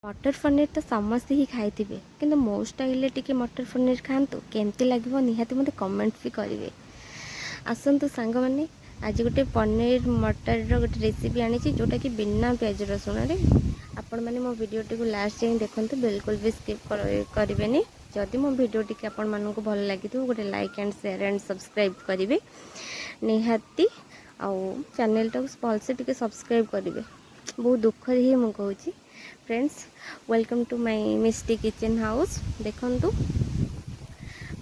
मटर पनीर तो समस्ते ही खाई थे कि मो स्टाइल टी मटर पनीर खातु केमती लगे निहाती मत कमेंट भी करेंगे। आसतु सांग मैंने आज गोटे पनीर मटर गोटे रेसिपी आनी जोटा कि बिना प्याज रसुण आपण मैंने मो वीडियोटी को लास्ट जाए देखते बिल्कुल भी स्किप करेंगे। जदि मो वीडियोटी आपण मानक भल लगी गोटे like and share and subscribe करेंगे निहाती आउ चैनल टाक भलसे टी सब्सक्राइब करेंगे। बहुत दुख ही मुझे कहूँ friends welcome to my misty kitchen house. देखंतु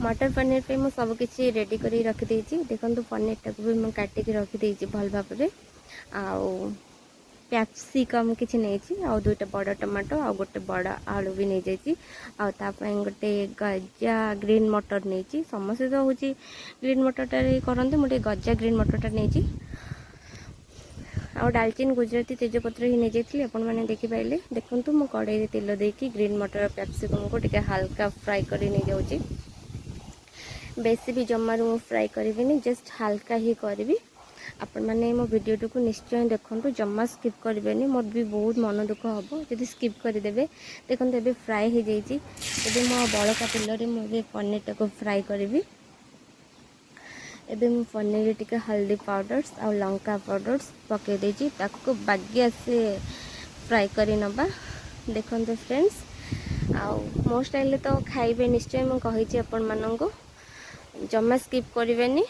मटर पनीर पे मु सब किछि रेडी करी रखि देछि। देखंतु पनीर टाको भी मु काटी के रखि देछि भल भाबरे। आउ कैप्सिकम किछि नेछि आउ दुईटा बड़ टमाटो आउ गोटे बड़ आलू भी नै जाइछि। आउ ता पय गोटे गज्जा ग्रीन मटर नेछि। समस्त तो होछि ग्रीन मटर टारे करंते मोटे गज्जा ग्रीन मटर टा नेछि। आउ डालचीन गुजराती तेजपत्र ही नहीं जाइए आपण मैंने देखिपारे। देखो मु कड़े तेल देकी ग्रीन मटर कैप्सिकम को टिके हल्का फ्राए कर नहीं जाऊँगी। बेसी भी जमारू फ्राए करी जस्ट हल्का ही करी। आपण मैंने मो वीडियो को निश्चय देखो जमा स्किप करेंगे। मोर भी बहुत मन दुख हम जब स्किप करदे। देखो ये फ्राए हो जाइए। मो बड़का तेल मुझे पनीर टाक फ्राए करी। एबे मु पनीर टिके हल्दी पाउडर्स और लंका पाउडर्स पके देजी ताको बागिया से फ्राई करी नबा। देखंतु फ्रेंड्स आउ मो स्टाइल तो खाइबे निश्चय मु कहिछि अपन मानंको जम्मा स्किप करिवेनी।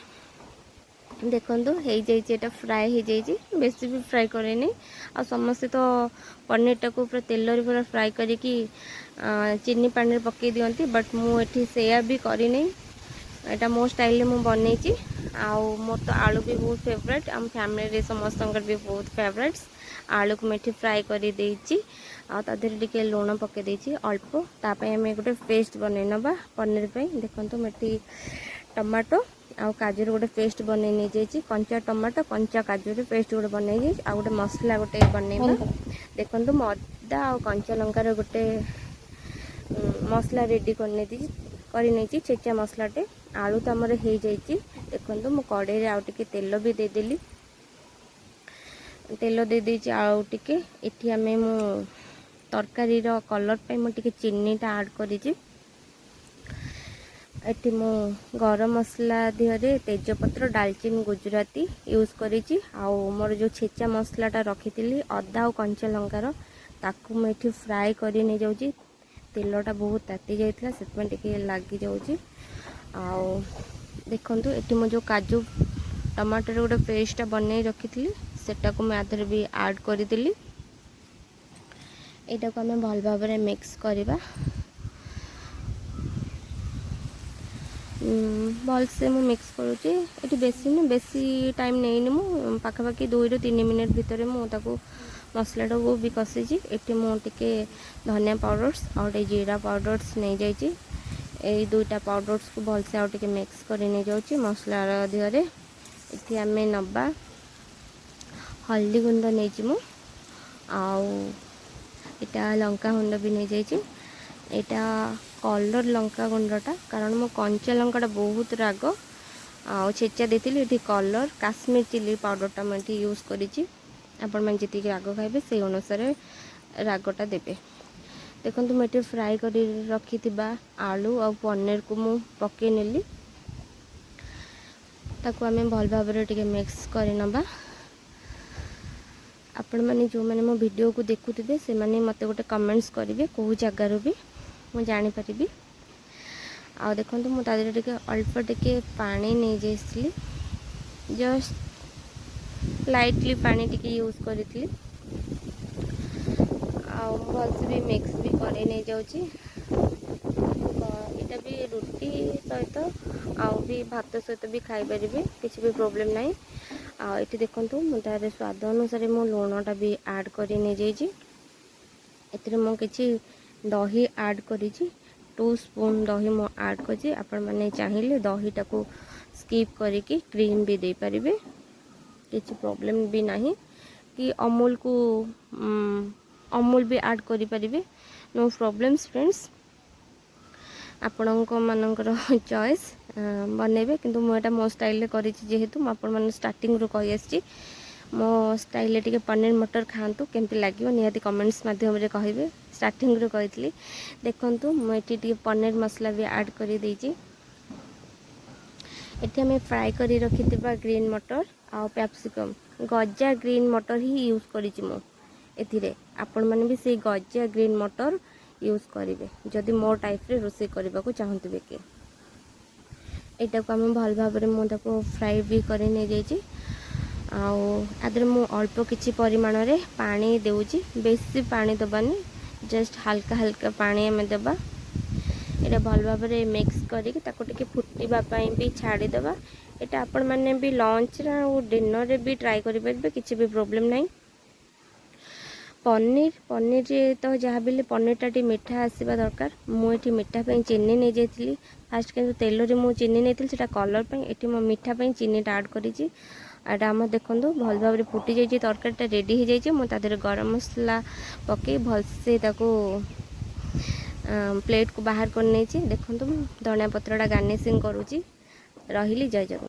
देखंतु हे जाइछि एटा फ्राई हे जाइछि बेसी भी फ्राई करेनी। आ समस्त तो पनीर टाको पूरा तेल रे पूरा फ्राई करी कि चीनी पानी पके दियंती बट मु एठी सेया भी करी नै। एटा मो स्टाइल मु बनैछि। आउ मोर तो आलू भी बहुत फेवरेट आम फैमिली रे समस्त भी बहुत फेवरेट्स। आलू को मेठी फ्राई करी देछि आ ता देहरे टिके लूण पके देछि अल्प। तापय हमें गोटे पेस्ट बनै नबा पनीर पे। देखंतु मेठी टमाटो आउ काजू गोटे पेस्ट बनै नै जाइछि। कंचा टमाटो कंचा काजू रे पेस्ट गोटे बनै जाइछि। आ गोटे मसला गोटे बनैबा। देखंतु अदा आउ कंचा लंका रे गोटे मसला रेडी करने दी करी नहीं छेचा मसलाटे। आलू तो आमर हो जाइए। देखो मु कड़े आउ टिके तेल भी देदेली। तेल दे देछि आउ टिके एठी हमें मु तरकारी रो कलर पे मु टिके चीनीटा ऐड करिछि। एठी मु गरम मसला दिहरे तेजपत्र डालचीन गुजराती यूज करिछि। आउ मोर जो छेचा मसलाटा रखिथिली अदा और कंचा लंकार ताकू मु एठी फ्राई करी नै जाउछि। तेलटा बहुत ताती जाइथिला सेतमें टिके लागी जाउछि। आउ देखंतु एठी मो जो काजू टमाटर गोटे पेस्ट बनै रखिथिली सेटा को मैं आधर भी ऐड करी देली। एटा को हमें भल भाबरे मिक्स करिबा। भल से मु मिक्स करूची। एठी बेसी न बेसी टाइम नेइनी मु पाखापाखि 2 ରୁ 3 मिनिट भितर मु ताको मसलाटा को भी कसीची। एठी मु टिके धनिया पाउडर्स और जीरा पाउडर्स नहीं जाइए। यही दुईटा पाउडर्स को भलसे आउ टिके मिक्स करी नहीं जाउची मसला दिहरे। एठी हमें नबा हल्दी गुंड नहीं जिमु आउ एटा लंका गुंड भी नहीं जाइए। एटा कलर लंका गुंडटा कारण मो कंचा लंकाटा बहुत राग आउ छेचा देथिली। एठी कलर काश्मीर चिली पाउडरटा मैं यूज करिछि। आपण मैं जति राग खाइबे से अनुसार रागटा देबे। देखंतु मैं फ्राई करी रखी आलू और पनीर को मु पके नेली। ताको आमे भल भाबरे टिके मिक्स करी नबा। आपण माने जो माने मो वीडियो को देखुथिबे से माने मते गोटे कमेंट्स करिवे को जगार भी मु जानि परिबी। आ देखंतु मु तादरे टिके अल्प टिके पानी नै जेसली जस्ट लाइटली पानी टिके यूज करितली। आउ भलसे भी मिक्स भी करे नहीं जाउची। इटा भी रुटी सहित आउ भी भात सहित भी खाई परिबे किसी भी प्रॉब्लम नहीं। आ इटी देखंतु मु तारे स्वाद अनुसार मु लूणटा भी ऐड करी नहीं जाइची। एथिरे मु किछि दही ऐड करिछि 2 स्पून दही मु ऐड करछि। आपण माने चाहिए दहीटा को स्किप करिकि क्रीम भी दे परिबे किछि प्रॉब्लम भी नहीं। कि अमूल को अमूल भी ऐड करि परिबे नो प्रॉब्लम्स फ्रेंड्स। आपणको मानकर चॉइस बनेबे किंतु मु एटा मो स्टाइल रे करिछि जेहेतु मु आपण मन स्टार्टिंग रो कहि आछि मो स्टाइल टिके पनीर मटर खातु केमती लगे निहाती कमेंट्स माध्यम कहे स्टार्टिंग रू कही देखु मुझे पनीर मसला भी ऐड कर देती एटी आम फ्राए करी रखि ग्रीन मटर आउ कैप्सिकम गजा ग्रीन मटर ही यूज करी मु एथिरे आपण माने भी से गजा ग्रीन मटर यूज करेंगे जदि मो टाइप रे रोसे करने को चाहते कि एटा को आम भल भाव में मुझे फ्राए भी कर आदर मु अल्प किछि परिमाण रे पानी देउची बेसी पानी दबानी जस्ट हल्का हल्का पानी आम देबा एटा भल भाव में मिक्स करके ताको टिके फुटीबा पई भी छाड़ी देबा एटा आपण माने भी लंच रे और डिनर रे भी ट्राई करि परबे किछि भी प्रॉब्लम नहीं पनीर तो जहाँ भी पनीरटा टी मीठा आसवा दरकार मुझे मीठा पे चीनी नहीं जाइली फास्ट कि तेल रे मु चीनी नहीं से कलर पे ये मो मीठा पे चीनीटा ऐड करी आम देखो भल भाव फुटी जाइए तरकारीटा रेडी हो जाइए मुझे गरम मसला पकई भलसे प्लेट को बाहर कर नहीं देखो धनिया पत्रटा गार्निशिंग करुँची रही जय जगन्नाथ।